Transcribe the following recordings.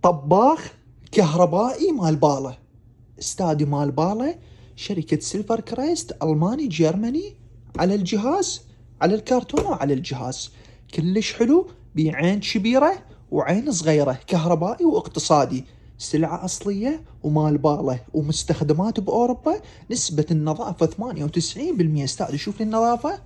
طباخ كهربائي مال باله، استادي مال باله، شركة سيلفر كريست ألماني جيرماني، على الجهاز، على الكرتون وعلى الجهاز. كلش حلو، بعين كبيرة وعين صغيرة، كهربائي واقتصادي، سلعة أصلية ومال باله ومستخدمات بأوروبا، نسبة النظافة 98%. استاذ شوف لي النظافة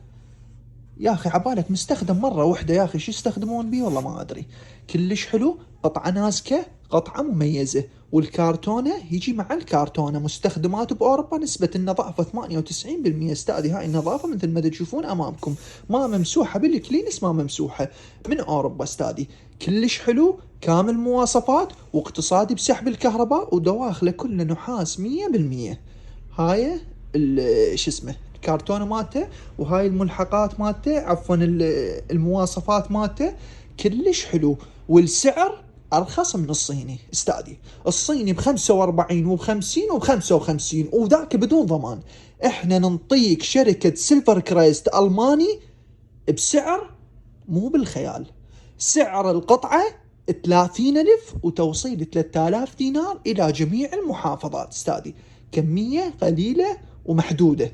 يا اخي، عبالك مستخدم مره واحده يا اخي، شو يستخدمون بيه والله ما ادري. كلش حلو، قطعه نازكه، قطعه مميزه، والكارتونه يجي مع الكارتونه، مستخدمات باوروبا، نسبه النظافه 98%. استاذي هاي النظافه مثل ما تشوفون امامكم، ما ممسوحه بالكلينس، ما ممسوحه، من اوروبا استاذي. كلش حلو، كامل مواصفات، واقتصادي بسحب الكهرباء، ودواخله كله نحاس 100%. هاي شو اسمه الكرتونه مالته، وهاي الملحقات مالته، عفوا المواصفات مالته. كلش حلو، والسعر ارخص من الصيني استاذي. الصيني ب45 وب50 وب55، وذاك بدون ضمان. احنا ننطيك شركة سيلفر كريست الماني بسعر مو بالخيال. سعر القطعة 30,000 وتوصيل 3000 دينار إلى جميع المحافظات استاذي. كمية قليلة ومحدودة.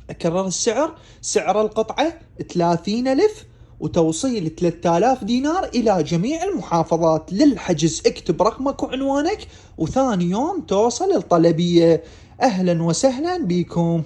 أكرر السعر، سعر القطعة 30,000 وتوصيل 3000 دينار إلى جميع المحافظات. للحجز اكتب رقمك وعنوانك، وثاني يوم توصل الطلبية. أهلا وسهلا بكم.